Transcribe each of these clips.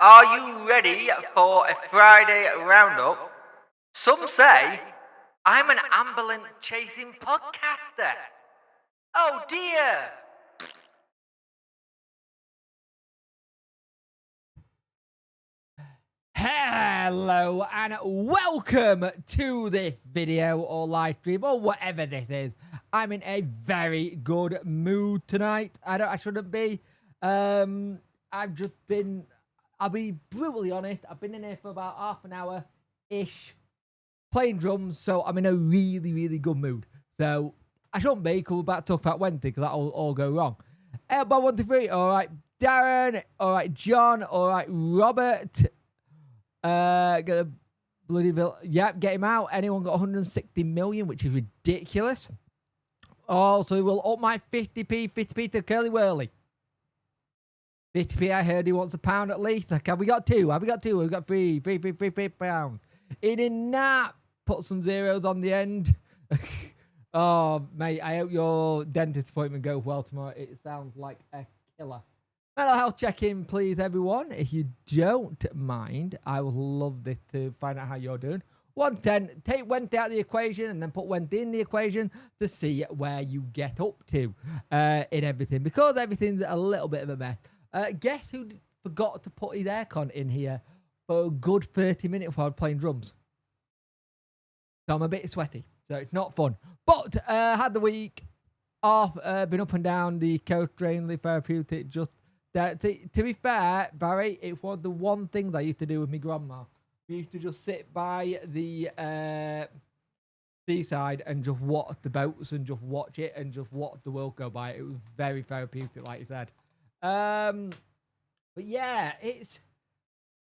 are you ready for a Friday roundup? Some say I'm an ambulance chasing podcaster. Oh dear. Hello and welcome to this video or live stream or whatever this is. I'm in a very good mood tonight. I shouldn't be. I'll be brutally honest, I've been in here for about half an hour-ish playing drums, so I'm in a really, really good mood. So I shouldn't be, because we're about to talk about Wednesday, because that'll all go wrong. About 1, 2, 3, all right, Darren, all right, John, all right, Robert. Get a bloody bill. Yep, get him out. Anyone got 160 million, which is ridiculous. Also, we'll up my 50p to Curly Whirly. 50p, I heard he wants £1 at least. Have we got two? Have we got two? We've got three pounds. He did not put some zeros on the end. Oh, mate, I hope your dentist appointment goes well tomorrow. It sounds like a killer. Mental health check-in, please, everyone. If you don't mind, I would love this to find out how you're doing. 110, take Wednesday out of the equation and then put Wednesday in the equation to see where you get up to in everything, because everything's a little bit of a mess. Guess who forgot to put his aircon in here for a good 30 minutes while playing drums? So I'm a bit sweaty, so it's not fun. But had the week off, been up and down the coast, drainly therapeutic, just to be fair, Barry, it was the one thing that I used to do with my grandma. We used to just sit by the seaside and just watch the boats and just watch it and just watch the world go by. It was very therapeutic, like you said. But yeah, it's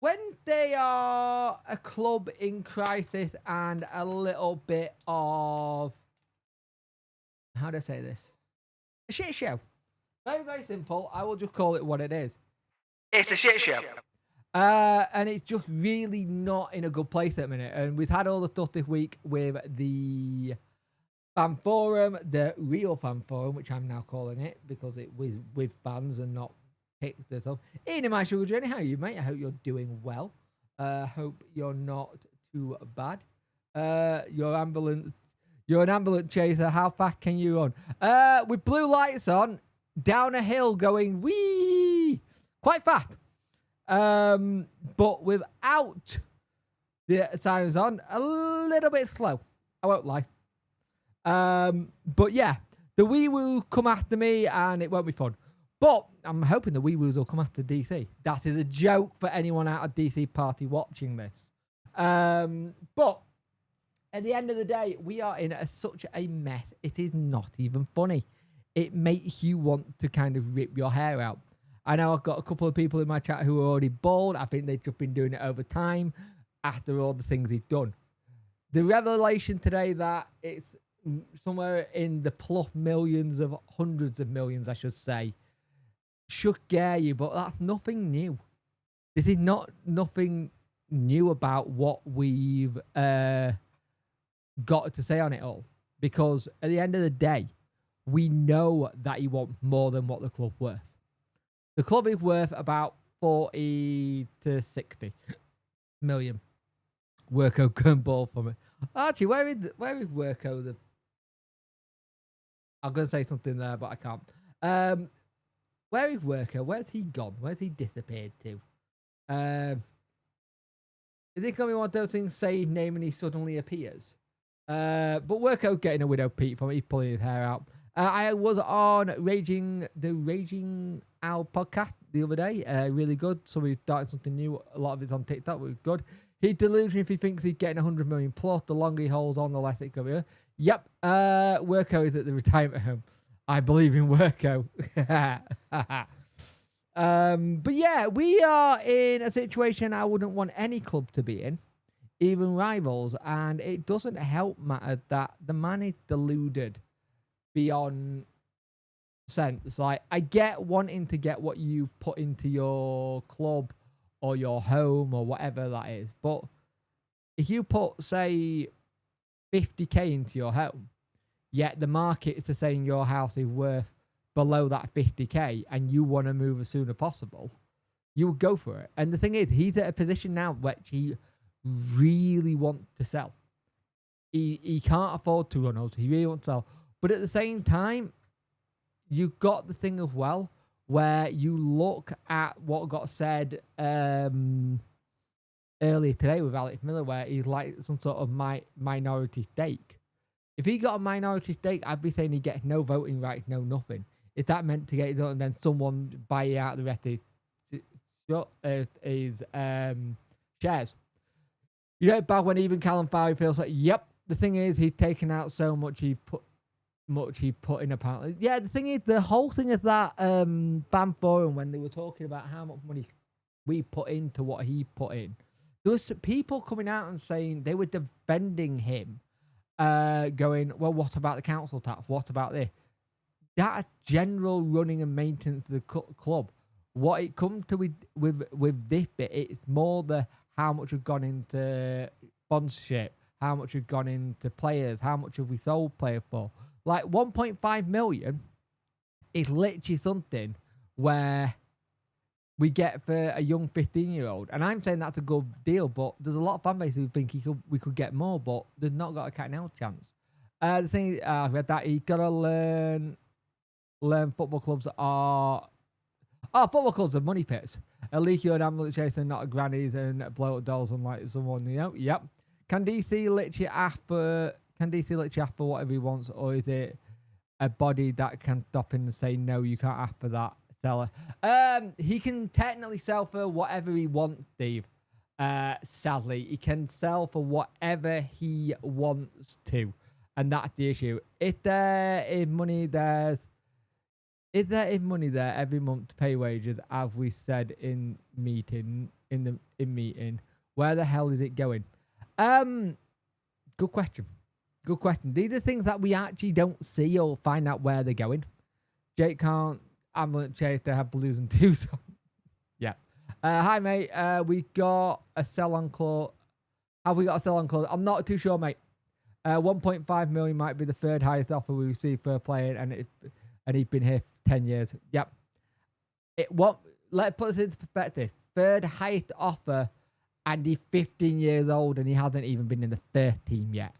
when they are a club in crisis and a little bit of, how do I say this? A shit show. Very, very simple. I will just call it what it is. It's a shit show. And it's just really not in a good place at the minute. And we've had all the stuff this week with the fan forum, the real fan forum, which I'm now calling it because it was with fans and not picked this up. Ian, my sugar journey, how are you, mate? I hope you're doing well. Hope you're not too bad. You're an ambulance chaser. How fast can you run? With blue lights on, down a hill going wee quite fast, but without the sirens on, a little bit slow, I won't lie. But yeah, the wee woo come after me and it won't be fun, but I'm hoping the wee woos will come after DC. That is a joke for anyone out of DC party watching this. But at the end of the day, we are in such a mess, it is not even funny. It makes you want to kind of rip your hair out. I know I've got a couple of people in my chat who are already bald. I think they've just been doing it over time after all the things he's done. The revelation today that it's somewhere in the plus millions of hundreds of millions, I should say, should scare you, but that's nothing new. This is nothing new about what we've got to say on it all. Because at the end of the day, we know that he wants more than what the club's worth. The club is worth about 40 to 60 million. Worko can ball for me. Actually, where is Worko? I'm going to say something there, but I can't. Where is Worko? Where's he gone? Where's he disappeared to? Is it going to be one of those things, say his name and he suddenly appears? But Worko getting a widow Pete from it. He's pulling his hair out. I was on the Raging Owl podcast the other day. Really good. So we started something new. A lot of it's on TikTok. It was good. He delusional if he thinks he's getting 100 million plus. The longer he holds on, the less it could be. Yep. Worko is at the retirement home. I believe in Worko. But yeah, we are in a situation I wouldn't want any club to be in, even rivals. And it doesn't help matter that the man is deluded beyond sense. Like, I get wanting to get what you put into your club or your home or whatever that is, but if you put, say, 50k into your home, yet the market is saying your house is worth below that 50k and you want to move as soon as possible, you would go for it. And the thing is, he's at a position now which he really wants to sell. He can't afford to run out. He really wants to sell. But at the same time, you've got the thing as well where you look at what got said earlier today with Alex Miller, where he's like some sort of minority stake. If he got a minority stake, I'd be saying he gets no voting rights, no nothing. If that meant to get it done, and then someone buy out the rest of his shares. You know, bad when even Callum Farley feels like, yep. The thing is, he's taken out so much he put in apparently. Yeah, the thing is, the whole thing of that fan forum when they were talking about how much money we put into what he put in, there was people coming out and saying they were defending him, going, well, what about the council tax? What about this? That general running and maintenance of the club. What it comes to with this bit, it's more the how much have gone into sponsorship, how much have gone into players, how much have we sold players for. Like 1.5 million is literally something where we get for a young 15-year-old. And I'm saying that's a good deal, but there's a lot of fan base who think we could get more, but they've not got a cat and mouse chance. The thing I read that he got to learn football clubs are... Oh, football clubs are money pits. A leaky and ambulance chasing, not a grannies and blow up dolls unlike someone, you know? Yep. Can DC literally after whatever he wants, or is it a body that can stop him and say, no, you can't ask for that, seller? He can technically sell for whatever he wants, Steve. Sadly, he can sell for whatever he wants to. And that's the issue. If there is money there every month to pay wages, as we said in meeting, where the hell is it going? Good question. These are things that we actually don't see or find out where they're going. Jake can't ambulance chase to have blues and twos. Yeah. Hi, mate. We got a sell on clause. Have we got a sell on clause? I'm not too sure, mate. 1.5 million might be the third highest offer we received for a player, and he's been here 10 years. Yep. Let's put this into perspective. Third highest offer, and he's 15 years old, and he hasn't even been in the first team yet.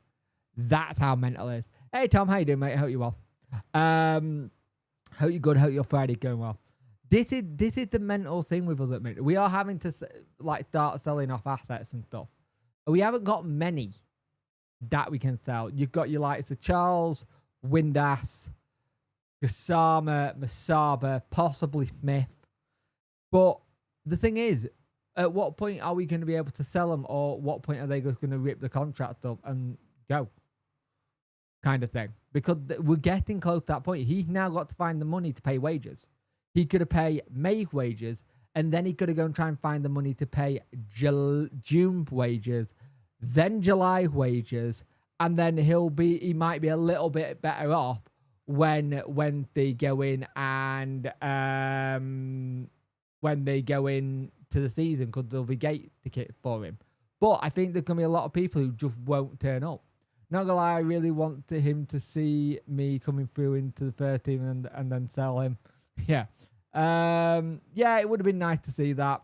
That's how mental it is. Hey, Tom, how you doing, mate? Hope you're well. Hope you're good. Hope your Friday's going well. This is the mental thing with us at the minute. We are having to start selling off assets and stuff. We haven't got many that we can sell. You've got your likes of Charles, Windass, Gassama, Masaba, possibly Smith. But the thing is, at what point are we going to be able to sell them, or what point are they going to rip the contract up and go? Kind of thing. Because we're getting close to that point. He's now got to find the money to pay wages. He could have paid May wages, and then he could have go and try and find the money to pay June wages, then July wages, and then he might be a little bit better off when they go in and when they go in to the season, because there'll be gate tickets for him. But I think there's going to be a lot of people who just won't turn up. Not gonna lie, I really want him to see me coming through into the first team and then sell him. Yeah. Yeah, it would have been nice to see that.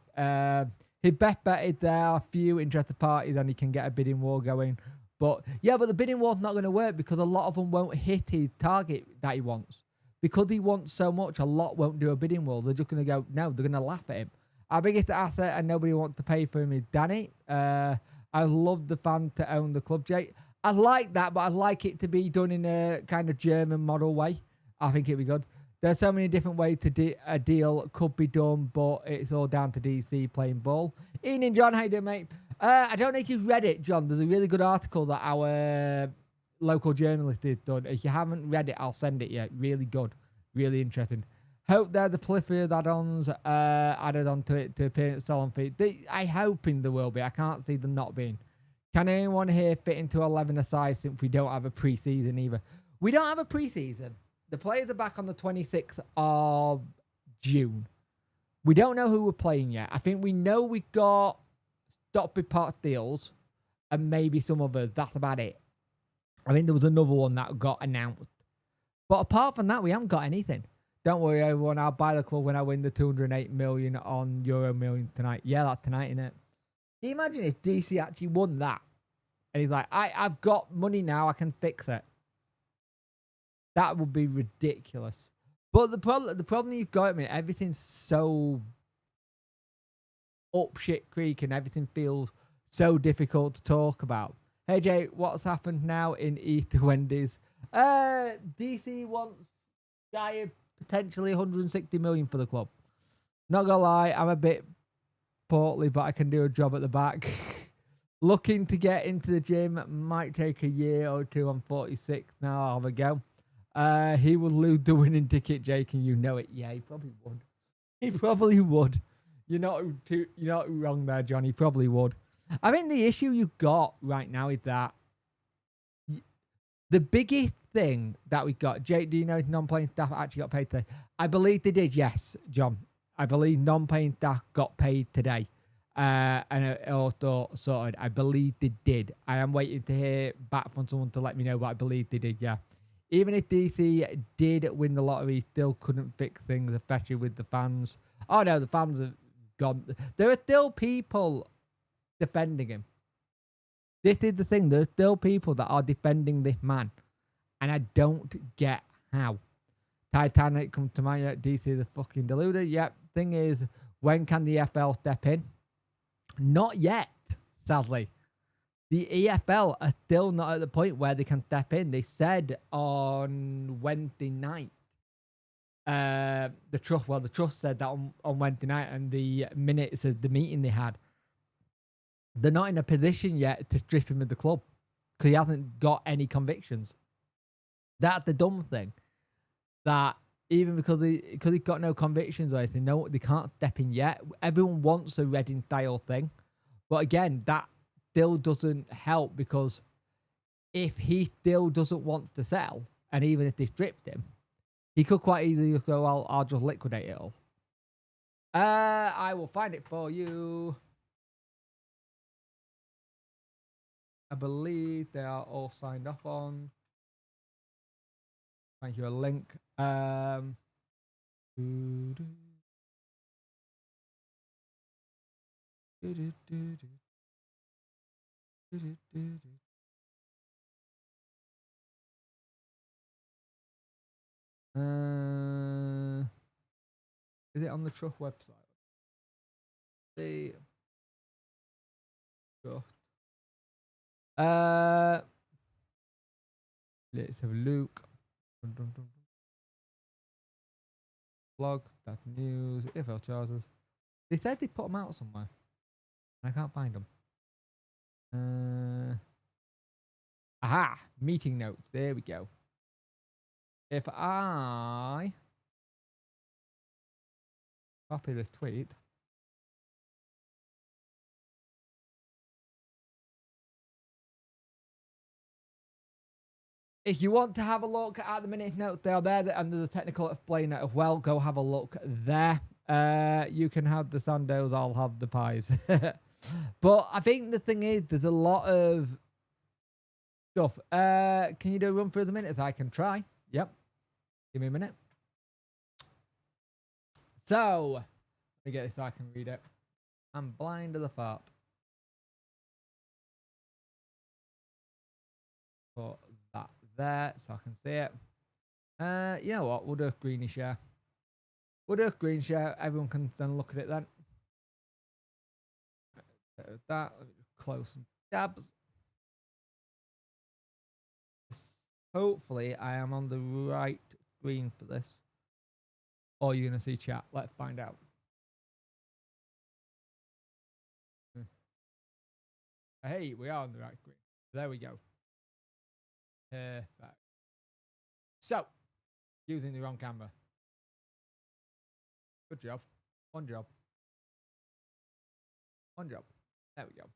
His best bet is there are a few interested parties and he can get a bidding war going. But yeah, but the bidding war's not going to work because a lot of them won't hit his target that he wants. Because he wants so much, a lot won't do a bidding war. They're just going to go, no, they're going to laugh at him. Our biggest asset and nobody wants to pay for him is Danny. I love the fan to own the club, Jake. I like that, but I'd like it to be done in a kind of German model way. I think it'd be good. There's so many different ways to a deal could be done, but it's all down to DC playing ball. Ian and John, how you doing, mate? I don't know if you've read it, John. There's a really good article that our local journalist has done. If you haven't read it, I'll send it you. Really good. Really interesting. Hope they're the proliferous add-ons added onto it to appear at selling fee. I'm hoping there will be. I can't see them not being. Can anyone here fit into 11 aside since we don't have a pre-season either? We don't have a pre-season. The players are back on the 26th of June. We don't know who we're playing yet. I think we know we got Stockbridge Park deals and maybe some others. That's about it. I think there was another one that got announced. But apart from that, we haven't got anything. Don't worry, everyone. I'll buy the club when I win the 208 million on Euro Million tonight. Yeah, that's tonight, innit? Can you imagine if DC actually won that? And he's like, I've got money now. I can fix it. That would be ridiculous. But the problem you've got, I mean, everything's so up shit creek and everything feels so difficult to talk about. Hey, Jay, what's happened now in Ether Wendy's? DC wants potentially 160 million for the club. Not gonna lie, I'm a bit portly, but I can do a job at the back. Looking to get into the gym, might take a year or two. I'm 46 now. I'll have a go. He would lose the winning ticket, Jake, and you know it. Yeah, he probably would. He probably would. You're not wrong there, John. He probably would. I think the issue you've got right now is that the biggest thing that we got, Jake, do you know if non-playing staff actually got paid today? I believe they did, yes, John. I believe non-paying staff got paid today. And it also sorted. I believe they did. I am waiting to hear back from someone to let me know, but I believe they did, yeah. Even if DC did win the lottery, still couldn't fix things, especially with the fans. Oh, no, the fans have gone. There are still people defending him. This is the thing. There are still people that are defending this man. And I don't get how. Titanic comes to mind. DC the fucking deluder. Yep. Thing is, when can the FL step in? Not yet, sadly. The EFL are still not at the point where they can step in. They said on Wednesday night, the trust said that on Wednesday night, and the minutes of the meeting they had, they're not in a position yet to strip him of the club because he hasn't got any convictions. That's the dumb thing. That even because he's got no convictions or anything, no, they can't step in yet. Everyone wants a Reading style thing. But again, that still doesn't help because if he still doesn't want to sell, and even if they stripped him, he could quite easily go, well, I'll just liquidate it all. I will find it for you. I believe they are all signed off on. Thank you, a link. Is it on the Truff website? Let's have a look. Blog, that news, FL Charters. They said they put them out somewhere. I can't find them. Aha! Meeting notes. There we go. If I copy this tweet. If you want to have a look at the minute notes, they are there under the technical explainer as well. Go have a look there. You can have the sandals, I'll have the pies. But I think the thing is, there's a lot of stuff. Can you do a run through the minutes? I can try. Yep. Give me a minute. So, let me get this so I can read it. I'm blind to the fart. Put that there so I can see it. You know what? We'll do a greeny share. We'll do a green share. Everyone can then look at it then. That. Close some tabs. Hopefully, I am on the right screen for this. Or you're going to see chat. Let's find out. Hey, we are on the right screen. There we go. Perfect. So, using the wrong camera. Good job. One job. One job. There we go.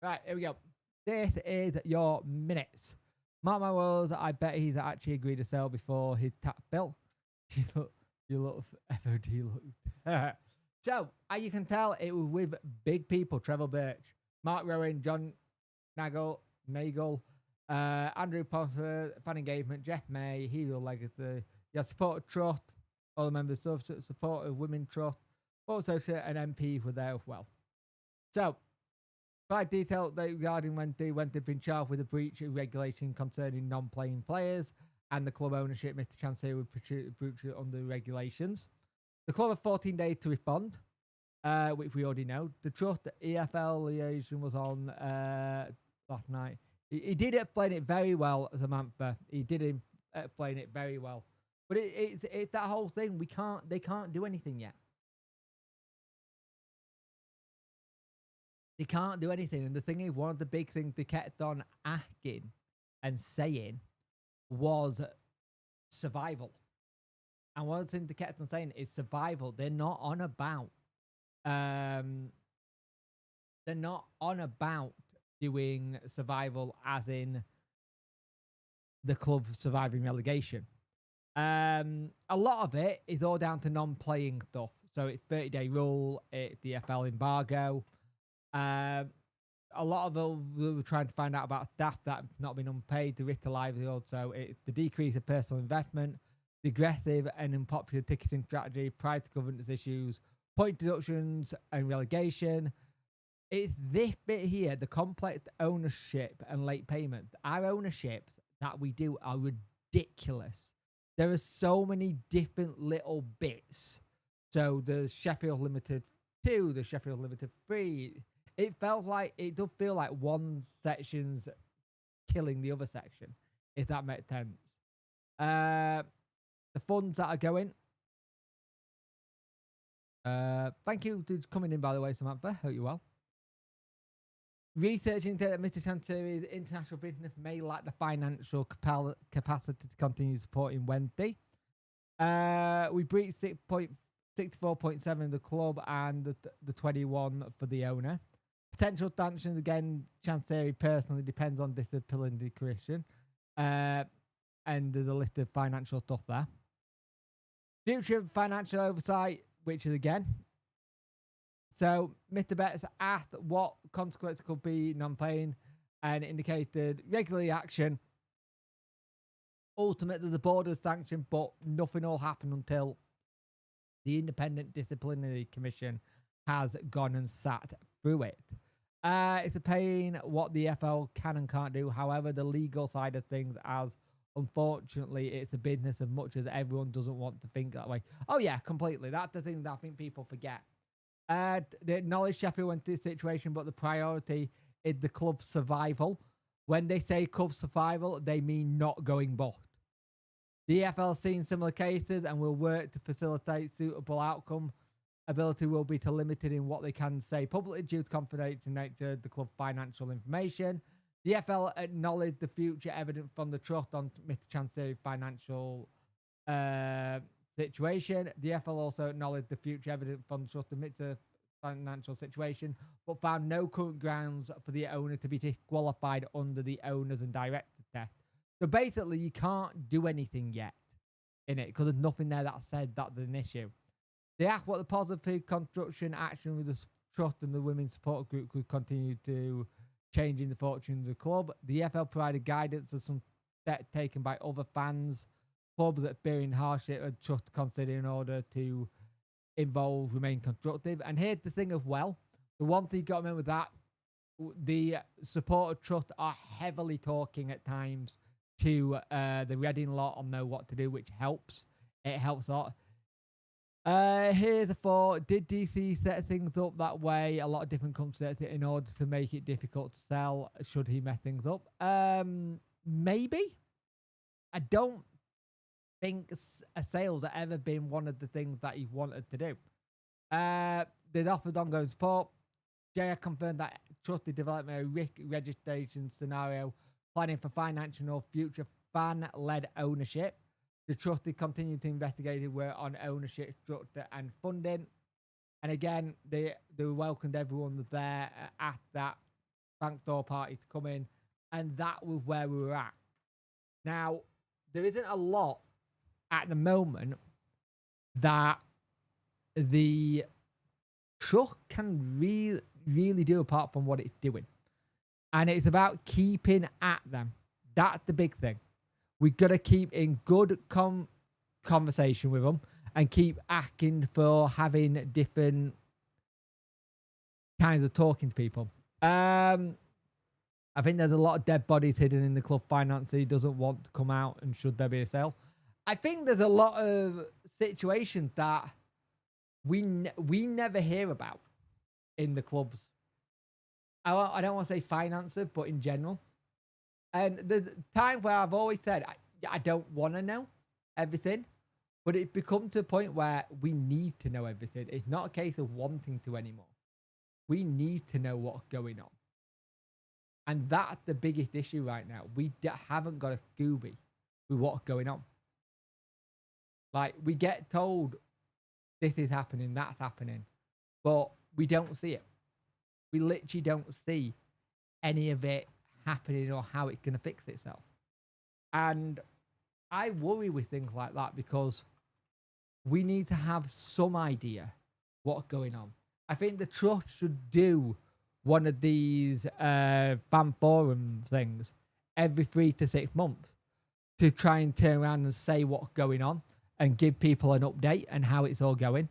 Right, here we go. This is your minutes. Mark my words, I bet he's actually agreed to sell before his tax bill. You look FOD look. So, as you can tell, it was with big people. Trevor Birch, Mark Rowan, John Nagel, Andrew Potter, fan engagement, Jeff May, Hero Legacy. You have support of Trust, all the members of support of Women Trust, also an MP were there as well. So, provide detail regarding when they've been charged with a breach of regulation concerning non-playing players and the club ownership, Mr. Chancellor would breach under regulations. The club have 14 days to respond, which we already know. The Trust EFL liaison was on last night. He did explain it very well, Samantha. He did explain it very well. But it's that whole thing. They can't do anything yet. They can't do anything. And the thing is, one of the big things they kept on asking and saying was survival. And one of the things they kept on saying is survival. They're not on about doing survival as in the club surviving relegation. A lot of it is all down to non-playing stuff. So it's 30-day rule, it's the FL embargo. A lot of them were trying to find out about staff that have not been unpaid, the risk to livelihood. So it's the decrease of personal investment, the aggressive and unpopular ticketing strategy, prior to governance issues, point deductions and relegation. It's this bit here, the complex ownership and late payment. Our ownerships that we do are ridiculous. There are so many different little bits. So the Sheffield Limited 2, the Sheffield Limited 3. It does feel like one section's killing the other section, if that makes sense. The funds that are going. Thank you for coming in, by the way, Samantha. Hope you're well. Research into Mr. Chancery's international business may lack the financial capacity to continue supporting Wednesday. We breached 64.7 of the club and the 21 for the owner. Potential sanctions, again, Chancery personally depends on disciplinary correction. And there's a list of financial stuff there. Future financial oversight, which is again. So, Mr. Betts asked what consequences could be non-playing and indicated regular action. Ultimately, the board is sanctioned, but nothing will happen until the Independent Disciplinary Commission has gone and sat through it. It's a pain what the FL can and can't do. However, the legal side of things, as unfortunately, it's a business as much as everyone doesn't want to think that way. Oh, yeah, completely. That's the thing that I think people forget. They acknowledge Sheffield went through this situation, but the priority is the club's survival. When they say club survival, they mean not going bust. The EFL has seen similar cases and will work to facilitate suitable outcome. Ability will be limited in what they can say publicly due to confidential nature of the club financial information. The EFL acknowledged the future evidence from the trust on Mr. Chancery's financial situation. The EFL also acknowledged the future evidence from the trust of Mr. financial situation, but found no current grounds for the owner to be disqualified under the owners and directors test. So basically, you can't do anything yet in it because there's nothing there that said that there's an issue. They asked what the positive construction action with the trust and the women's support group could continue to changing the fortunes of the club. The EFL provided guidance of some steps taken by other fans, clubs that bearing hardship and trust to consider in order to remain constructive. And here's the thing as well. The one thing you got to remember that the supporter trust are heavily talking at times to the Reading lot on know what to do, which helps. It helps a lot. Here's a thought. Did DC set things up that way? A lot of different companies set it in order to make it difficult to sell. Should he mess things up? Maybe. I don't think a sales have ever been one of the things that he wanted to do. They've offered ongoing support. JR confirmed that trusted development a risk registration scenario, planning for financial or future fan-led ownership. The trusted continued to investigate work on ownership structure and funding. And again, they welcomed everyone there at that bank door party to come in. And that was where we were at. Now, there isn't a lot at the moment that the trust can really do apart from what it's doing. And it's about keeping at them. That's the big thing. We got to keep in good conversation with them and keep asking for having different kinds of talking to people. I think there's a lot of dead bodies hidden in the club finance. He doesn't want to come out, and should there be a sale? I think there's a lot of situations that we never hear about in the clubs. I don't want to say finances, but in general. And the time where I've always said, I don't want to know everything, but it's become to a point where we need to know everything. It's not a case of wanting to anymore. We need to know what's going on. And that's the biggest issue right now. We haven't got a Scooby with what's going on. Like, we get told this is happening, that's happening, but we don't see it. We literally don't see any of it happening or how it's going to fix itself. And I worry with things like that because we need to have some idea what's going on. I think the trust should do one of these fan forum things every 3 to 6 months to try and turn around and say what's going on and give people an update and how it's all going.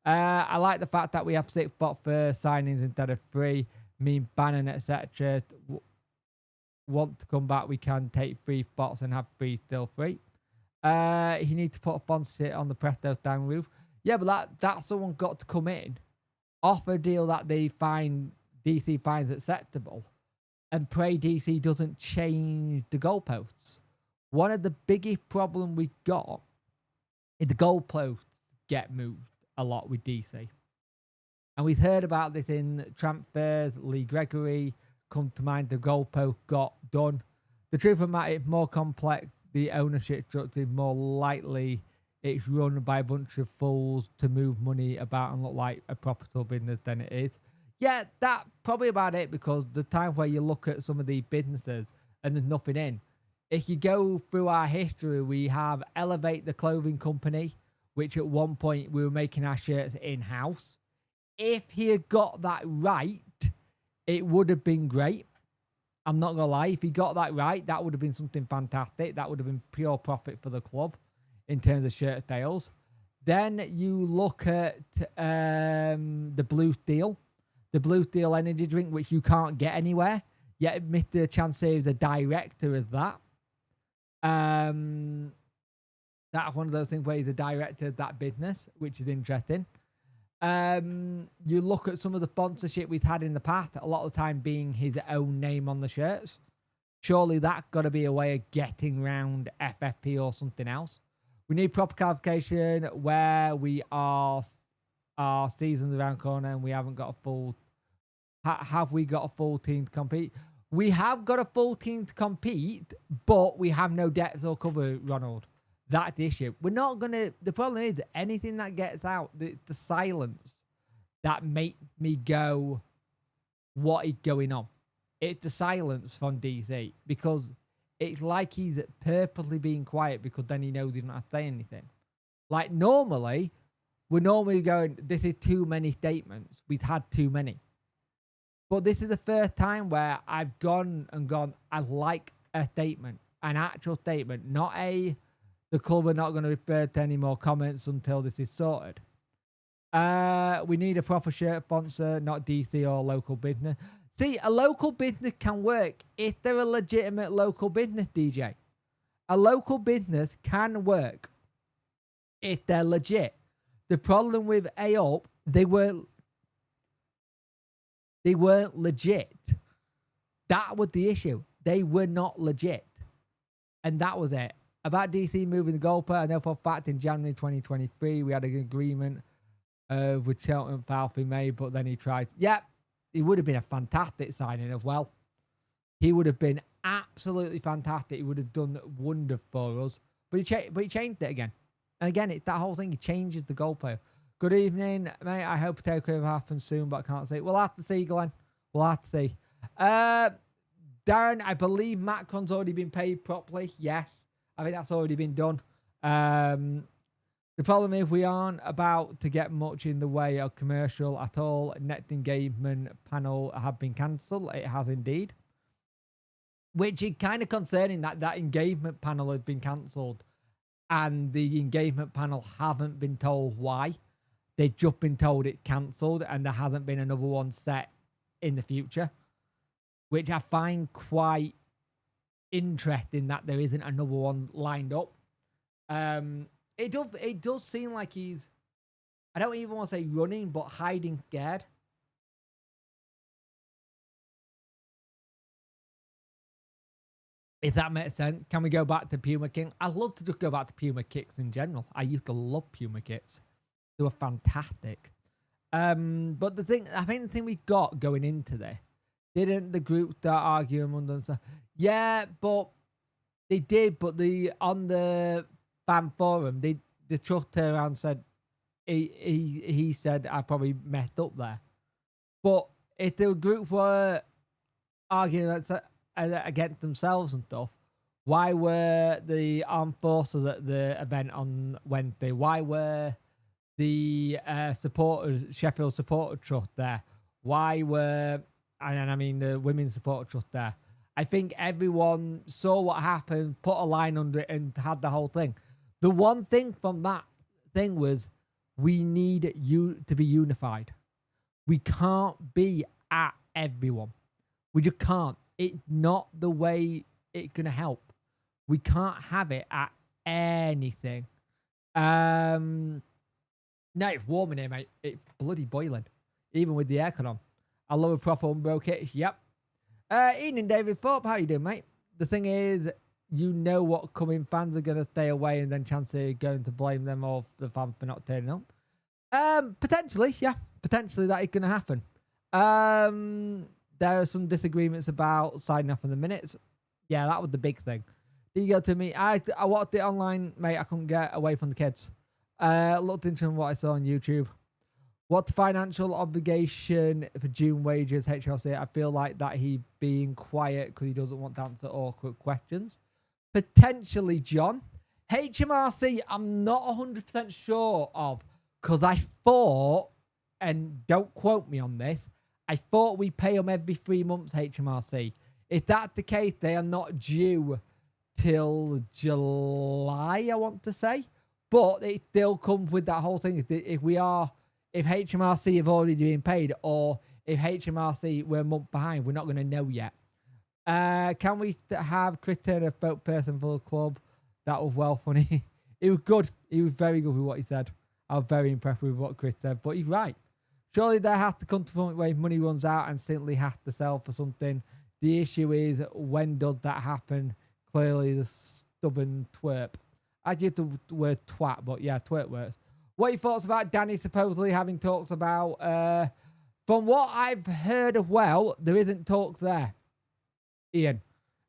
I like the fact that we have 6 spot for signings instead of 3. Me, Bannon, etc. Want to come back, we can take 3 spots and have 3 still free. He needs to put a sponsorship on the Presto's down roof. Yeah, but that's someone got to come in, offer a deal that they find DC finds acceptable, and pray DC doesn't change the goalposts. One of the biggest problems we got is the goalposts get moved a lot with DC. And we've heard about this in transfers. Lee Gregory, come to mind, the goalpost got done. The truth of the matter, it's more complex. The ownership structure is more likely it's run by a bunch of fools to move money about and look like a profitable business than it is. Yeah, that's probably about it, because the time where you look at some of these businesses and there's nothing in. If you go through our history, we have Elevate the clothing company, which at one point we were making our shirts in-house. If he had got that right, it would have been great. I'm not going to lie. If he got that right, that would have been something fantastic. That would have been pure profit for the club in terms of shirt sales. Then you look at the Blue Steel. The Blue Steel energy drink, which you can't get anywhere. Yet Mr. Chansey is the director of that. That's one of those things where he's the director of that business, which is interesting. You look at some of the sponsorship we've had in the past, a lot of the time being his own name on the shirts. Surely that's got to be a way of getting around FFP or something else. We need proper clarification where we are. Our season's around corner and we haven't got a full... Have we got a full team to compete? We have got a full team to compete, but we have no debts or cover, Ronald. That's the issue. We're not going to... The problem is that anything that gets out, the silence that make me go, what is going on? It's the silence from DC, because it's like he's purposely being quiet because then he knows he doesn't have to say anything. Like, normally, we're normally going, this is too many statements. We've had too many. But this is the first time where I've gone, I like a statement, an actual statement, not the club are not going to refer to any more comments until this is sorted. We need a proper shirt sponsor, not DC or local business. See, a local business can work if they're a legitimate local business, DJ. A local business can work if they're legit. The problem with A-Up, they weren't legit. That was the issue. They were not legit. And that was it. About DC moving the goalpost, I know for a fact in January 2023, we had an agreement with Cheltenham Falfy May, but then he tried. Yep, he would have been a fantastic signing as well. He would have been absolutely fantastic. He would have done wonders for us. But he changed it again. And again, it's that whole thing. He changes the goalpost. Good evening, mate. I hope a takeover happens soon, but I can't see. We'll have to see, Glenn. We'll have to see. Darren, I believe Macron's already been paid properly. Yes. I think that's already been done. The problem is we aren't about to get much in the way of commercial at all. Net engagement panel have been cancelled. It has indeed. which is kind of concerning that that engagement panel had been cancelled and the engagement panel haven't been told why. They've just been told it cancelled and there hasn't been another one set in the future, which I find quite interesting that there isn't another one lined up. It does seem like he's, I don't even want to say running, but hiding scared. If that makes sense. Can we go back to Puma King? I'd love to just go back to Puma kits in general. I used to love Puma kits. They were fantastic. But I think the thing we got going into this, didn't the group start arguing among themselves? Yeah, but they did. But on the fan forum, the truck turned around and said, he said, I probably messed up there. But if the group were arguing against themselves and stuff, why were the armed forces at the event on Wednesday? Why were the supporters, Sheffield supporter trust there? Why were, and I mean the women's supporter trust there? I think everyone saw what happened, put a line under it, and had the whole thing. The one thing from that thing was, we need you to be unified. We can't be at everyone. We just can't. It's not the way it's going to help. We can't have it at anything. No, it's warm in here, mate. It's bloody boiling. Even with the aircon on. I love a proper Umbro kit. Yep. Evening, David Thorpe. How you doing, mate? The thing is, you know what coming fans are going to stay away and then chances are going to blame them or the fans for not turning up. Potentially, yeah. Potentially that is going to happen. There are some disagreements about signing off in the minutes. Yeah, that was the big thing. Did you go to me? I watched it online, mate. I couldn't get away from the kids. Looked into what I saw on YouTube. What financial obligation for June wages, HLC? I feel like that he being quiet because he doesn't want to answer awkward questions. Potentially, John. HMRC, I'm not 100% sure of because I thought, and don't quote me on this, I thought we pay them every 3 months, HMRC. If that's the case, they are not due till July, I want to say. But it still comes with that whole thing. If HMRC have already been paid or if HMRC were a month behind, we're not going to know yet. Can we have Chris Turner, spokesperson for the club? That was well funny. It was good. He was very good with what he said. I was very impressed with what Chris said. But he's right. Surely they have to come to a point where money runs out and simply have to sell for something. The issue is, when does that happen? Clearly, the stubborn twerp. I used the word twat, but yeah, twerp works. What are your thoughts about Danny supposedly having talks about... from what I've heard of, well, there isn't talks there, Ian.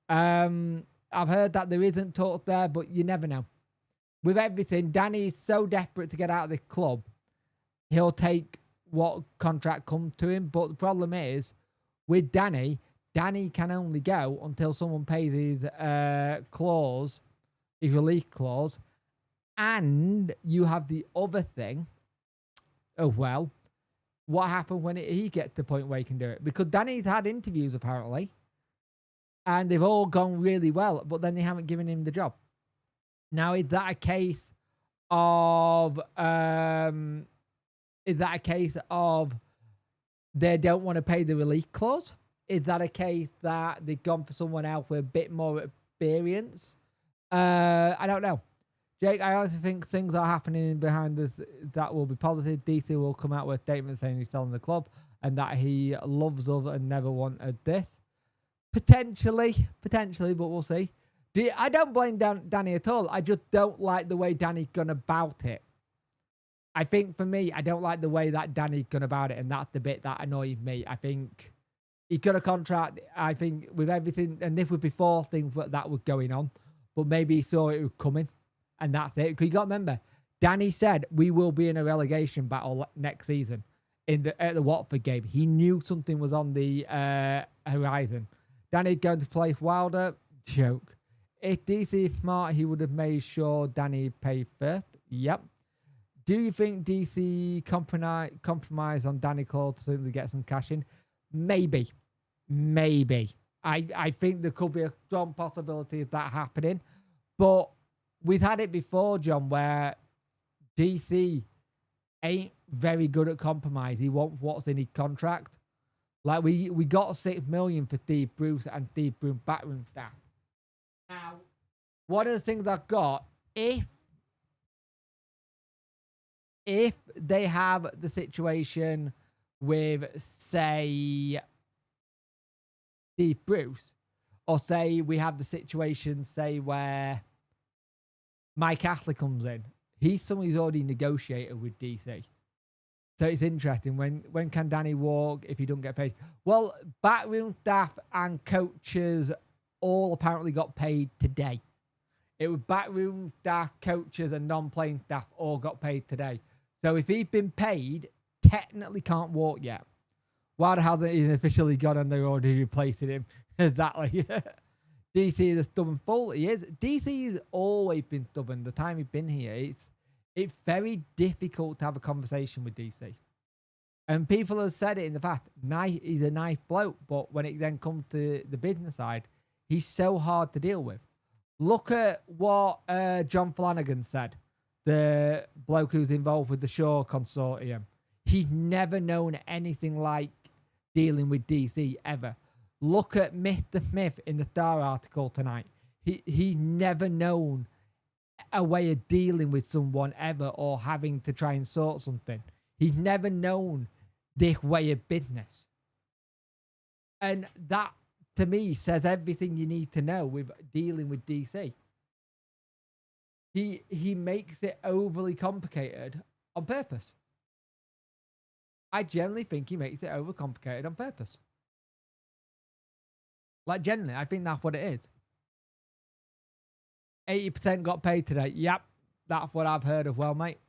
I've heard that there isn't talks there, but you never know. With everything, Danny is so desperate to get out of the club, he'll take what contract comes to him. But the problem is, with Danny can only go until someone pays his clause, his release clause. And you have the other thing of, well, what happened when he gets to the point where he can do it? Because Danny's had interviews, apparently, and they've all gone really well, but then they haven't given him the job. Now, is that a case of... Is that a case of they don't want to pay the release clause? Is that a case that they've gone for someone else with a bit more experience? I don't know. Jake, I honestly think things are happening behind us that will be positive. DC will come out with a statement saying he's selling the club and that he loves us and never wanted this. Potentially, but we'll see. I don't blame Danny at all. I just don't like the way Danny's gone about it. I think for me, I don't like the way that Danny's gone about it, and that's the bit that annoys me. I think he got a contract, I think, with everything, and this was before things that were going on, but maybe he saw it was coming, and that's it. Because you got to remember, Danny said we will be in a relegation battle next season at the Watford game. He knew something was on the horizon. Danny's going to play Wilder. Joke. If DC is smart, he would have made sure Danny paid first. Yep. Do you think DC compromise on Danny Claude to simply get some cash in? Maybe. I think there could be a strong possibility of that happening. But we've had it before, John, where DC ain't very good at compromise. He wants what's in his contract. Like we got $6 million for Steve Bruce and Steve Bruce backroom staff. Now, one of the things I've got, if they have the situation with, say, Steve Bruce, or say we have the situation, say, where Mike Ashley comes in, he's someone who's already negotiated with DC. So it's interesting. When can Danny walk if he don't get paid? Well, backroom staff and coaches all apparently got paid today. It was backroom staff, coaches, and non-playing staff all got paid today. So if he's been paid, technically can't walk yet. Wilder hasn't even officially gone and they're already replacing him. Exactly. DC is a stubborn fool. He is. DC's always been stubborn. The time he's been here, it's very difficult to have a conversation with DC. And people have said it in the past. He's a nice bloke, but when it then comes to the business side, he's so hard to deal with. Look at what John Flanagan said, the bloke who's involved with the Shaw Consortium. He's never known anything like dealing with DC ever. Look at Mr. Smith in the Star article tonight. He never known a way of dealing with someone ever or having to try and sort something. He's never known this way of business. And that, to me, says everything you need to know with dealing with DC. He makes it overly complicated on purpose. I generally think he makes it overcomplicated on purpose. Like, generally, I think that's what it is. 80% got paid today. Yep, that's what I've heard of, well, mate.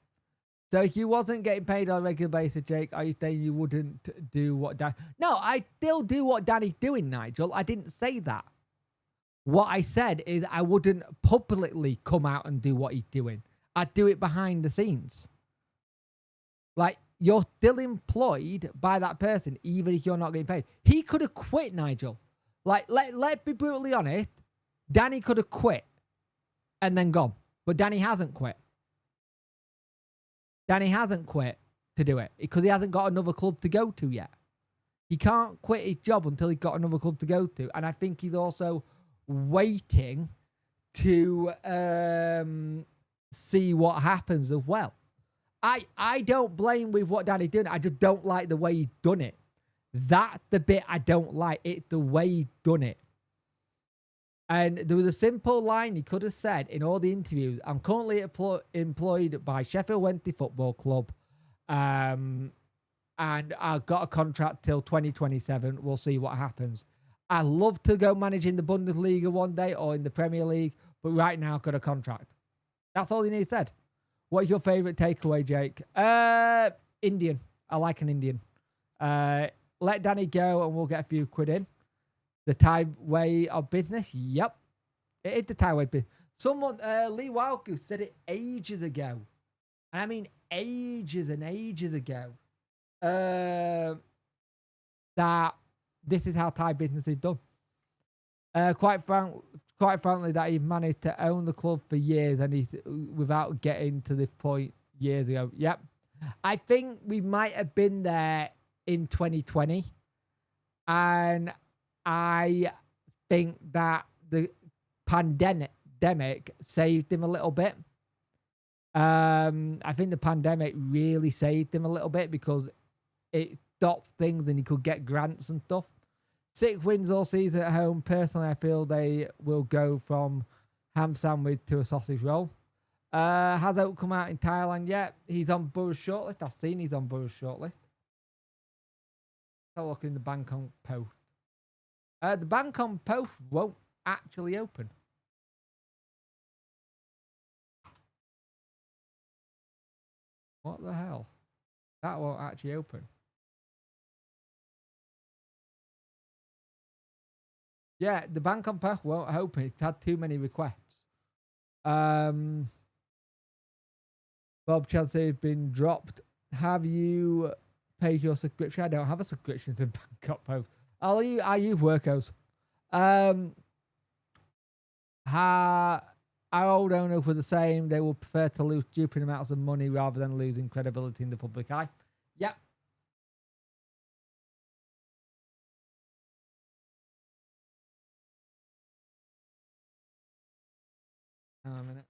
So if you wasn't getting paid on a regular basis, Jake, are you saying you wouldn't do what Dan... No, I still do what Danny's doing, Nigel. I didn't say that. What I said is I wouldn't publicly come out and do what he's doing. I'd do it behind the scenes. Like, you're still employed by that person, even if you're not getting paid. He could have quit, Nigel. Like, let's be brutally honest. Danny could have quit and then gone. But Danny hasn't quit. Danny hasn't quit to do it because he hasn't got another club to go to yet. He can't quit his job until he's got another club to go to. And I think he's also waiting to see what happens as well. I don't blame with what Danny's doing. I just don't like the way he's done it. That's the bit I don't like. It's the way he's done it. And there was a simple line he could have said in all the interviews. I'm currently employed by Sheffield Wednesday Football Club. And I've got a contract till 2027. We'll see what happens. I'd love to go managing the Bundesliga one day or in the Premier League. But right now, I've got a contract. That's all he needs said. What is your favourite takeaway, Jake? Indian. I like an Indian. Let Danny go and we'll get a few quid in. The Thai way of business? Yep. It is the Thai way of business. Someone, Lee Wildgoose, said it ages ago. And I mean ages and ages ago. That this is how Thai business is done. Quite frankly, that he managed to own the club for years and he's without getting to this point years ago. Yep. I think we might have been there in 2020. And I think that the pandemic saved him a little bit. I think the pandemic really saved him a little bit because it stopped things and he could get grants and stuff. 6 wins all season at home. Personally, I feel they will go from ham sandwich to a sausage roll. Has Oak come out in Thailand yet? He's on Burroughs shortlist. I've seen he's on Burroughs shortlist. Have a look in the Bangkok Post. The Bangkok Post won't actually open. What the hell? That won't actually open. Yeah, the Bangkok Post won't open. It's had too many requests. Bob Chancey has been dropped. Have you paid your subscription? I don't have a subscription to Bangkok Post. I use Workos. Our old owners were the same. They would prefer to lose stupid amounts of money rather than losing credibility in the public eye. Yep. Hang on a minute.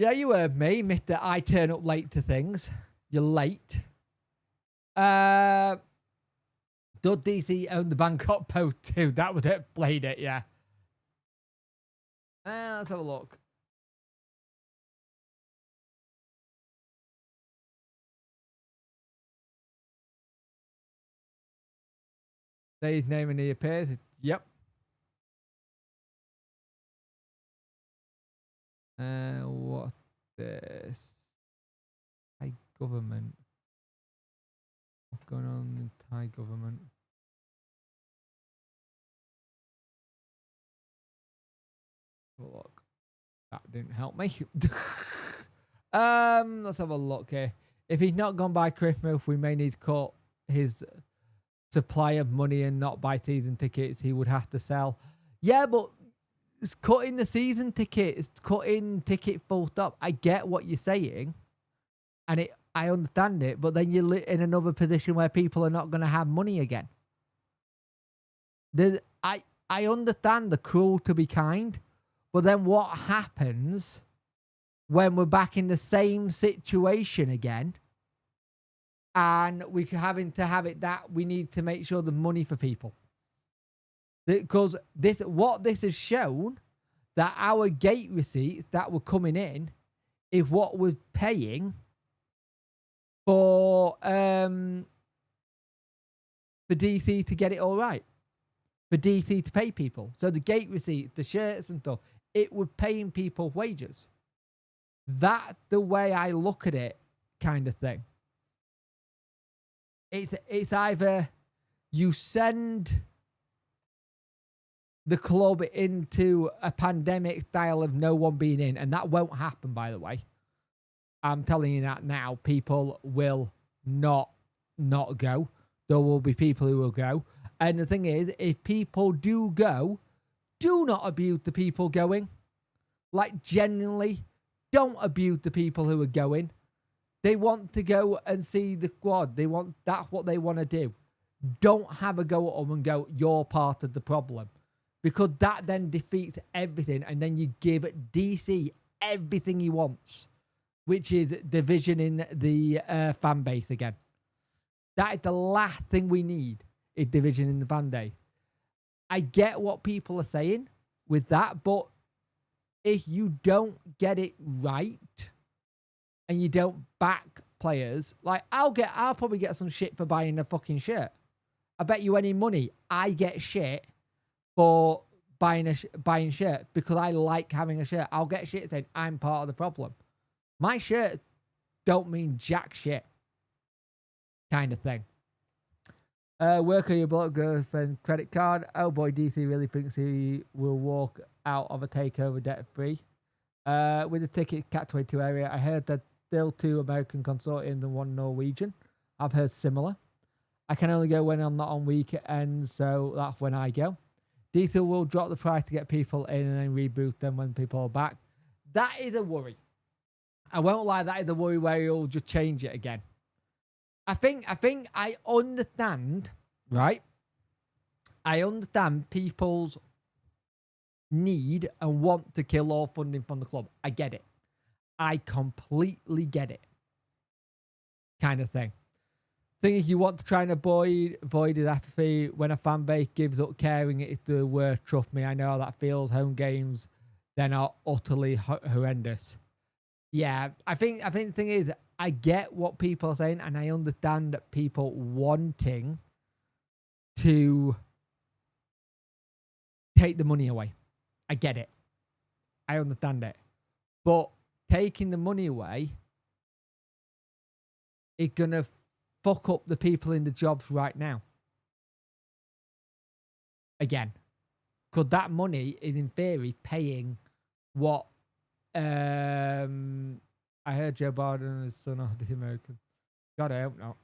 Yeah, you heard me, Mr. I turn up late to things. You're late. Does DC own the Bangkok Post too? That was it. Played it, yeah. Let's have a look. Say his name and he appears. Yep. What's this? Thai government. What's going on in Thai government? Look, that didn't help me. Let's have a look here. If he's not gone by Christmas, we may need to cut his supply of money and not buy season tickets. He would have to sell. Yeah, but it's cutting the season ticket. It's cutting ticket full stop. I get what you're saying, and I understand it. But then you're in another position where people are not going to have money again. I understand the cruel to be kind. But then what happens when we're back in the same situation again and we're having to have it that we need to make sure the money for people? Because what this has shown, that our gate receipts that were coming in is what was paying for DC to get it all right. For DC to pay people. So the gate receipts, the shirts and stuff, it was paying people wages. That's the way I look at it, kind of thing. It's either you send the club into a pandemic style of no one being in, and that won't happen, by the way. I'm telling you that now. People will not go. There will be people who will go. And the thing is, if people do go, do not abuse the people going. Like, genuinely, don't abuse the people who are going. They want to go and see the squad. That's what they want to do. Don't have a go at them and go, you're part of the problem. Because that then defeats everything. And then you give DC everything he wants, which is division in the fan base again. That is the last thing we need, is division in the fan base. I get what people are saying with that, but if you don't get it right and you don't back players, like I'll probably get some shit for buying a fucking shirt. I bet you any money I get shit for buying shirt because I like having a shirt. I'll get shit saying I'm part of the problem. My shirt don't mean jack shit, kind of thing. Work on your bloke girlfriend credit card. Oh boy, DC really thinks he will walk out of a takeover debt free. With the ticket Cat 22 area, I heard that still 2 American consortiums and 1 Norwegian. I've heard similar. I can only go when I'm not on weekends, so that's when I go. DC will drop the price to get people in and then reboot them when people are back. That is a worry. I won't lie, that is a worry where he'll just change it again. I think I understand, right? I understand people's need and want to kill all funding from the club. I get it. I completely get it. Kind of thing. Thing is, you want to try and avoid his apathy when a fan base gives up caring. It's the worst. Trust me, I know how that feels. Home games then are utterly horrendous. Yeah, I think the thing is, I get what people are saying, and I understand that people wanting to take the money away. I get it. I understand it. But taking the money away is going to fuck up the people in the jobs right now. Again. Because that money is, in theory, paying what I heard Joe Biden and his son are the American. God, I hope not.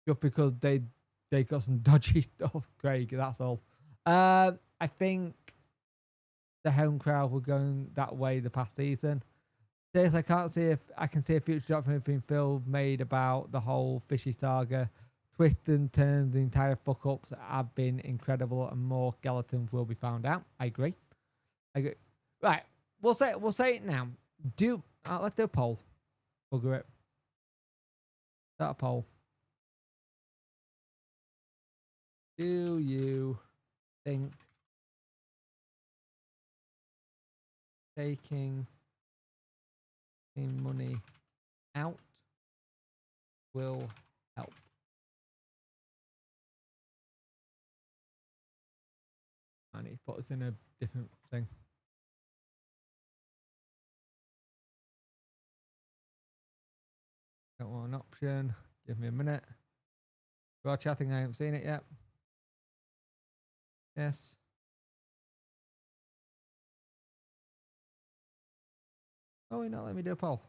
Just because they got some dodgy stuff, Craig. That's all. I think the home crowd were going that way the past season. This I can't see if I can see a future documentary being filmed made about the whole fishy saga. Twists and turns, the entire fuck ups have been incredible, and more skeletons will be found out. I agree. Right, we'll say it now. Let's do a poll. Bugger it. Start a poll. Do you think taking money out will help? I need to put us in a different thing. Don't want an option. Give me a minute. We're chatting. I haven't seen it yet. Yes. Oh, you're not letting me do a poll.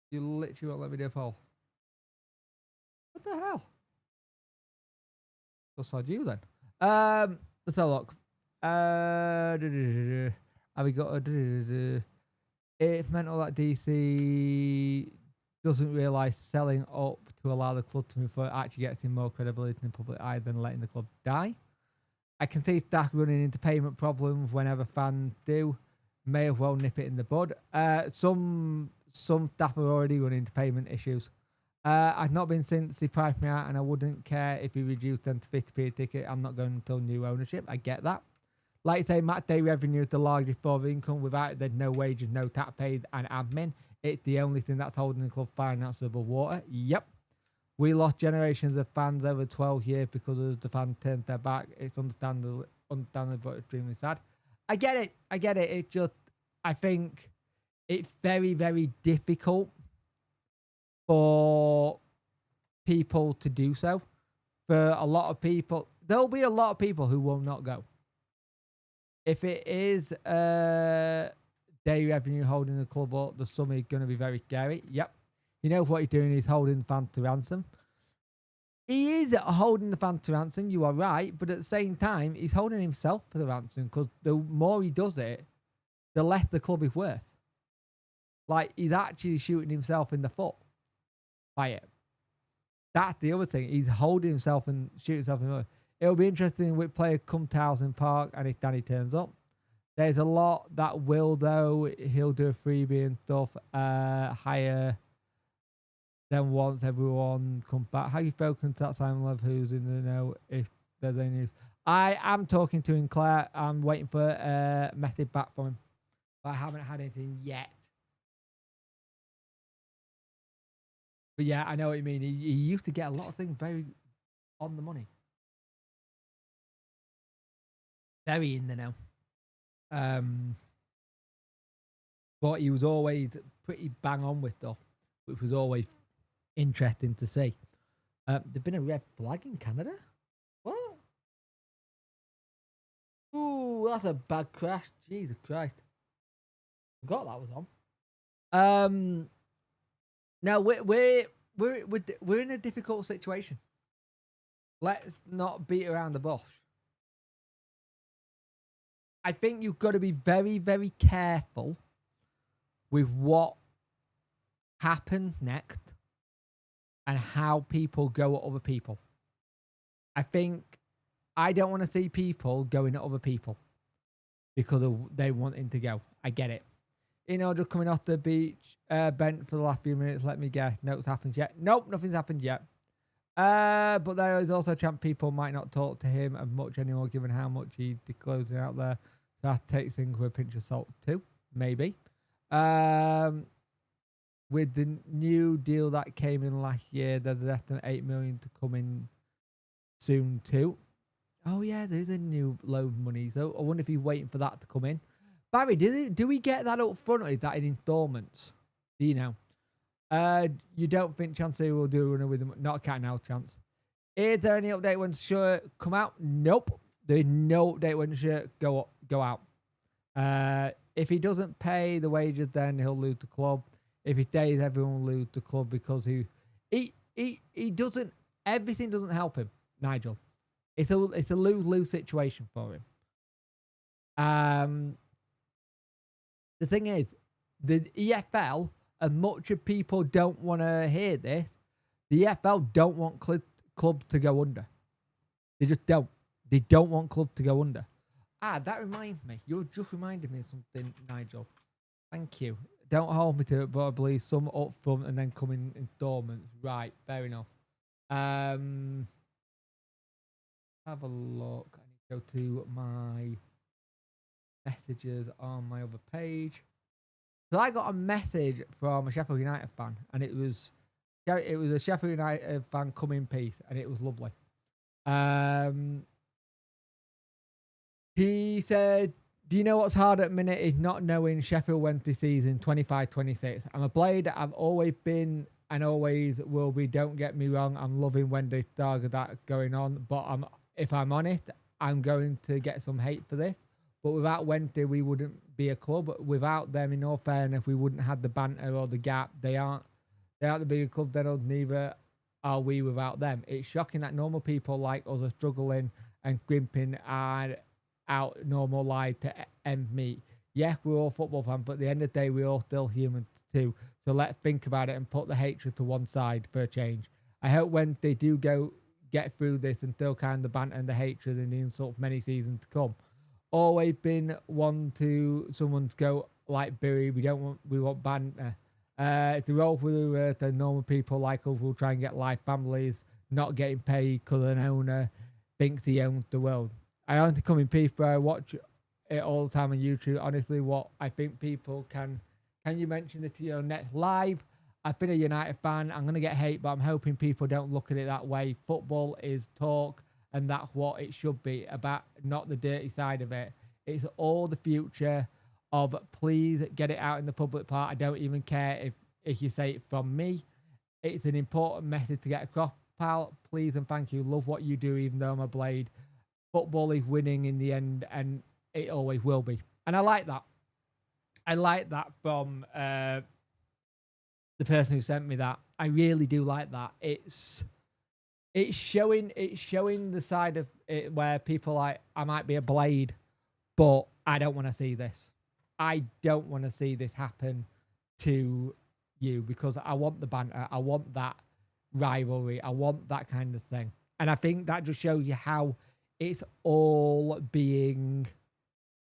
You literally won't let me do a poll. What the hell? Just on you then. Let's have a look. Have we got a? It's mental that DC doesn't realise selling up to allow the club to move forward actually gets him more credibility in the public eye than letting the club die. I can see staff running into payment problems whenever fans do. May as well nip it in the bud. Some staff are already running into payment issues. I've not been since he priced me out, and I wouldn't care if he reduced them to 50p a ticket. I'm not going until new ownership. I get that. Like I say, match day revenue is the largest form of income. Without it, there's no wages, no tax paid, and admin. It's the only thing that's holding the club finances above water. Yep. We lost generations of fans over 12 years because of the fans turned their back. It's understandable, but extremely sad. I get it. It's just, I think it's very, very difficult for people to do so. For a lot of people, there'll be a lot of people who will not go. If it is day revenue holding the club up, the summer is going to be very scary. Yep. He knows what he's doing. He's holding fans to ransom. He is holding the fans to ransom. You are right. But at the same time, he's holding himself for the ransom, because the more he does it, the less the club is worth. Like, he's actually shooting himself in the foot by it. That's the other thing. He's holding himself and shooting himself in the foot. It'll be interesting which player come to Towson Park and if Danny turns up. There's a lot that will, though. He'll do a freebie and stuff higher than once everyone comes back. Have you spoken to that Simon Love who's in the know if there's any news? I am talking to him, Claire. I'm waiting for a message back from him, but I haven't had anything yet. But yeah, I know what you mean. He used to get a lot of things very on the money. Very in the know. But he was always pretty bang on with stuff, which was always interesting to see. There's been a red flag in Canada? What? Ooh, that's a bad crash. Jesus Christ. Forgot that was on. Now we're in a difficult situation. Let's not beat around the bush. I think you've got to be very, very careful with what happens next and how people go at other people. I don't want to see people going at other people because they wanting to go. I get it. Just coming off the beach, bent for the last few minutes. Let me guess. Nothing's happened yet. Nope, nothing's happened yet. But there is also a chance people might not talk to him as much anymore, given how much he's disclosing out there. So I have to take things with a pinch of salt too, maybe. With the new deal that came in last year, there's less than 8 million to come in soon too. Oh yeah, there's a new load of money. So I wonder if he's waiting for that to come in. Barry, do we get that up front, or is that in installments? Do you know? You don't think Chansey will do a runner with him? Not a cat and house chance. Is there any update when shirt come out? Nope. There is no update when shirt go out. If he doesn't pay the wages, then he'll lose the club. If he stays, everyone will lose the club because he doesn't. Everything doesn't help him, Nigel. It's a lose-lose situation for him. The thing is, the EFL, as much as people don't want to hear this, the EFL don't want club to go under. They just don't. They don't want club to go under. That reminds me. You just reminded me of something, Nigel. Thank you. Don't hold me to it, but I believe some up front and then come in installments. Right, fair enough. Have a look. I need to go to my messages on my other page. So I got a message from a Sheffield United fan, and it was a Sheffield United fan come in peace, and it was lovely. He said, do you know what's hard at the minute is not knowing Sheffield Wednesday season 25-26. I'm a blade. I've always been and always will be. Don't get me wrong. I'm loving when they started that going on. But if I'm honest, I'm going to get some hate for this. But without Wednesday, we wouldn't be a club. Without them, in all fairness, we wouldn't have the banter or the gap. They aren't the bigger club than us. Neither are we without them. It's shocking that normal people like us are struggling and grimping and out normal life to end meet. Yeah, we're all football fans, but at the end of the day, we're all still human too. So let's think about it and put the hatred to one side for a change. I hope when they do get through this and still kind of the banter and the hatred and the insult for many seasons to come. Always been one to someone to go like Billy. We want banter. It's the role for the normal people like us will try and get life, families, not getting paid because an owner thinks he owns the world. I only come in peace, but I watch it all the time on YouTube. Honestly, what I think people can you mention it to your next live? I've been a United fan. I'm going to get hate, but I'm hoping people don't look at it that way. Football is talk, and that's what it should be about, not the dirty side of it. It's all the future of please get it out in the public part. I don't even care if you say it from me. It's an important message to get across, pal. Please and thank you. Love what you do, even though I'm a blade. Football is winning in the end, and it always will be. And I like that. I like that from the person who sent me that. I really do like that. It's showing the side of it where people like, I might be a blade, but I don't want to see this. I don't want to see this happen to you because I want the banter. I want that rivalry. I want that kind of thing. And I think that just shows you how it's all being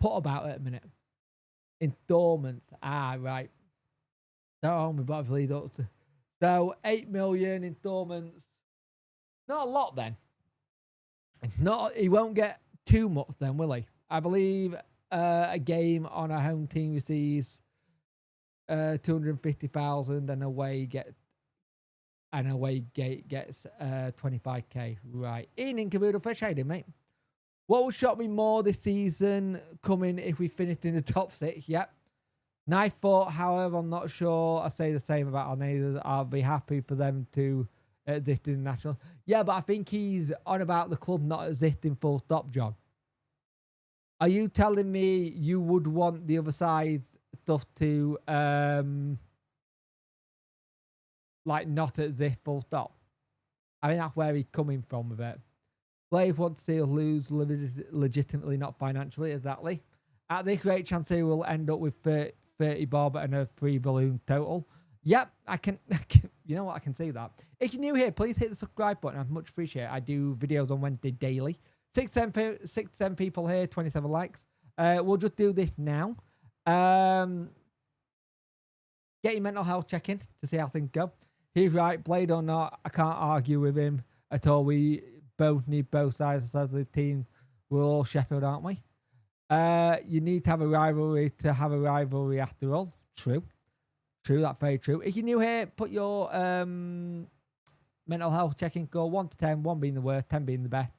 put about at a minute. Installments. Right. So, so 8 million installments. Not a lot then. He won't get too much then, will he? I believe a game on a home team receives 250,000 and away gate gets 25k. Right. Ian in Caboodle Fish, how you doing, mate? What would shock me more this season coming if we finished in the top 6? Yep. Knife thought, however, I'm not sure. I say the same about our neighbours. I'll be happy for them to exist in the national. Yeah, but I think he's on about the club not existing full stop, John. Are you telling me you would want the other side's stuff to like not exist full stop? I think that's where he's coming from with it. Blade wants to see us lose legitimately, not financially. Exactly. At this rate, Chansey will end up with 30 bob and a 3 balloon total. Yep, I can. You know what? I can see that. If you're new here, please hit the subscribe button. I'd much appreciate it. I do videos on Wednesday daily. 6 to 10 people here, 27 likes. We'll just do this now. Get your mental health check in to see how things go. He's right, Blade or not, I can't argue with him at all. We both need both sides of the team. We're all Sheffield, aren't we? You need to have a rivalry to have a rivalry after all. True. True, that's very true. If you're new here, put your mental health check-in score 1 to 10, 1 being the worst, 10 being the best,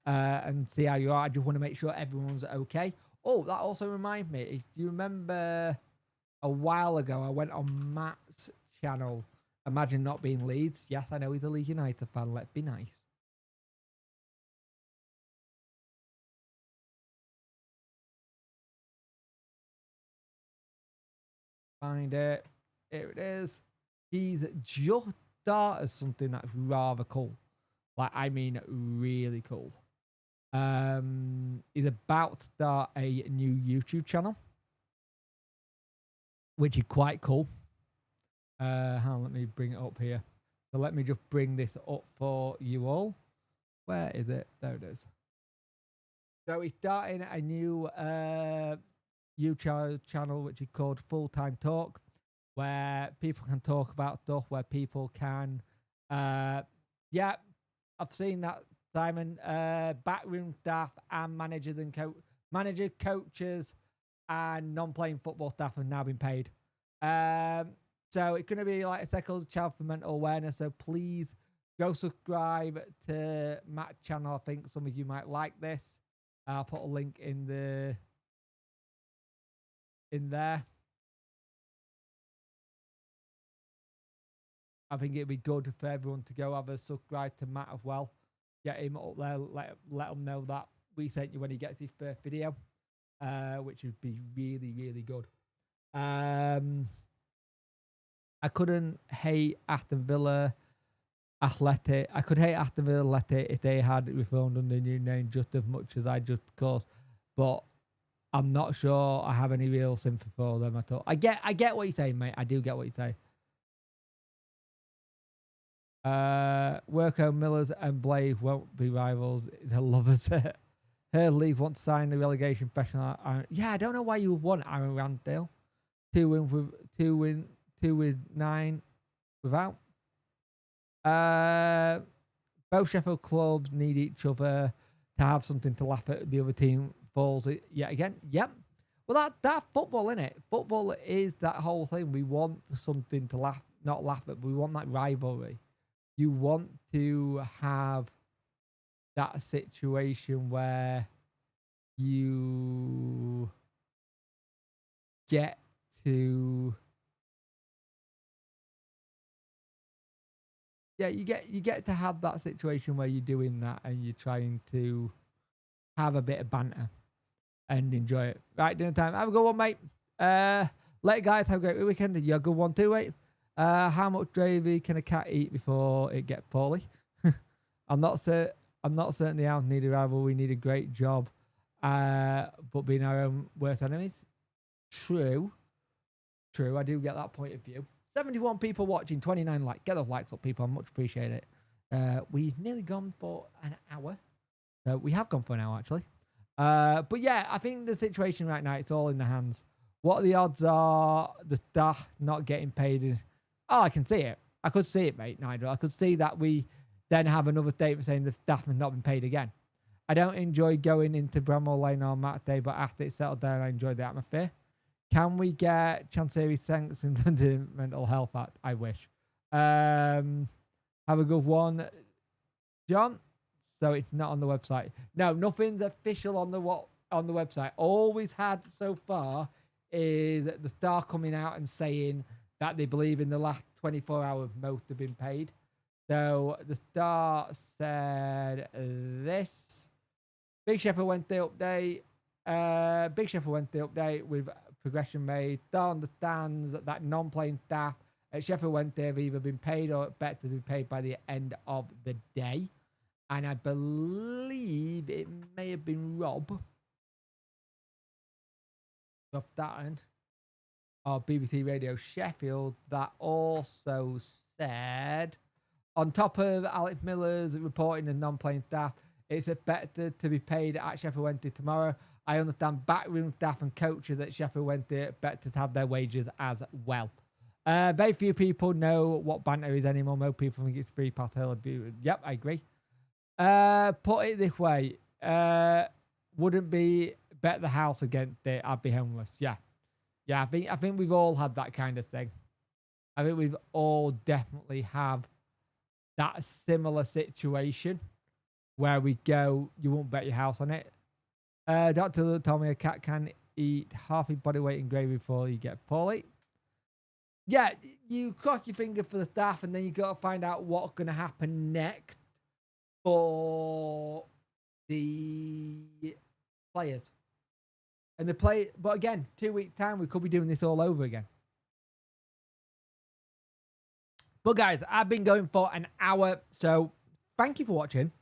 and see how you are. I just want to make sure everyone's okay. Oh, that also reminds me, if you remember a while ago, I went on Matt's channel Imagine not being Leeds. Yes, I know he's a Leeds United fan. Let's be nice. Find it. Here it is. He's just started something that's rather cool. Like, I mean, really cool. He's about to start a new YouTube channel, which is quite cool. Hang on, let me bring it up here. So let me just bring this up for you all. Where is it? There it is. So he's starting a new YouTube channel, which is called Full Time Talk, where people can talk about stuff, where people can, yeah, I've seen that, Simon, backroom staff and managers and coaches and non-playing football staff have now been paid. So it's going to be like a second channel for mental awareness. So please go subscribe to Matt's channel. I think some of you might like this. I'll put a link in there. I think it'd be good for everyone to go have a subscribe to Matt as well. Get him up there. Let him know that we sent you when he gets his first video, which would be really, really good. I couldn't hate Aston Villa Athletic. I could hate Aston Villa Athletic if they had it reformed under the new name just as much as I just caused. But I'm not sure I have any real sympathy for them at all. I get what you're saying, mate. I do get what you're saying. Worko, Millers and Blade won't be rivals. The lovers. Her league want to sign the relegation professional. Yeah, I don't know why you would want Aaron Ramsdale. 2 with 9 without. Both Sheffield clubs need each other to have something to laugh at. The other team falls yet again. Yep. Well, that's football, isn't it? Football is that whole thing. We want something to laugh, not laugh at. But we want that rivalry. You want to have that situation where you get to, yeah, you get to have that situation where you're doing that and you're trying to have a bit of banter and enjoy it. Right, dinner time. Have a good one, mate. Let guys have a great weekend. You have a good one too, mate. How much gravy can a cat eat before it gets poorly? I'm not certain the hounds need a rival. We need a great job, but being our own worst enemies. True. I do get that point of view. 71 people watching, 29 likes. Get those likes up, people. I much appreciate it. We've nearly gone for an hour. We have gone for an hour, actually. But yeah, I think the situation right now, it's all in the hands. What the odds are the staff not getting paid? Oh, I can see it. I could see it, mate, Nigel. I could see that we then have another statement saying the staff have not been paid again. I don't enjoy going into Bramwell Lane on match day, but after it's settled down, I enjoy the atmosphere. Can we get Chancery sanctions under the Mental Health Act? I wish. Have a good one, John. So it's not on the website. No, nothing's official on the website. All we've had so far is the Star coming out and saying that they believe in the last 24 hours most have been paid. So the Star said this. Big Sheffield Wednesday update. Big Sheffield Wednesday update with progression made. Star understands that non-playing staff at Sheffield Wednesday have either been paid or expected to be paid by the end of the day. And I believe it may have been Rob of that end, of BBC Radio Sheffield, that also said, on top of Alex Miller's reporting and non-playing staff, it's expected to be paid at Sheffield Wednesday tomorrow. I understand backroom staff and coaches at Sheffield Wednesday are expected to have their wages as well. Very few people know what banter is anymore. Most people think it's free pass hill. Yep, I agree. Put it this way, wouldn't be bet the house against it, I'd be homeless. Yeah, I think we've all had that kind of thing. I think we've all definitely have that similar situation where we go, you won't bet your house on it. Dr. told me a cat can eat half his body weight in gravy before you get poorly. yeah, you cross your finger for the staff, and then you got to find out what's going to happen next for the players. And but again, 2 weeks time, we could be doing this all over again. But guys, I've been going for an hour, so thank you for watching.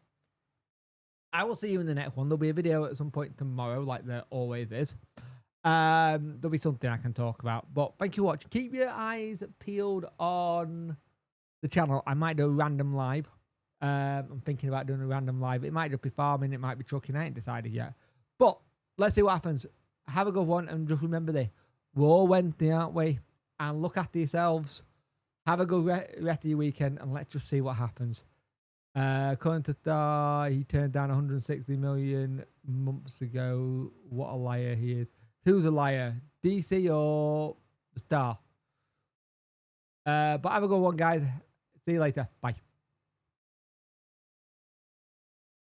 I will see you in the next one. There'll be a video at some point tomorrow, like there always is. There'll be something I can talk about. But thank you for watching. Keep your eyes peeled on the channel. I might do a random live. I'm thinking about doing a random live. It might just be farming. It might be trucking. I ain't decided yet. But let's see what happens. Have a good one. And just remember this. We're all Wednesday, aren't we? And look after yourselves. Have a good rest of your weekend. And let's just see what happens. According to Star, he turned down 160 million months ago. What a liar he is. Who's a liar? DC or the Star? But have a good one, guys. See you later. Bye.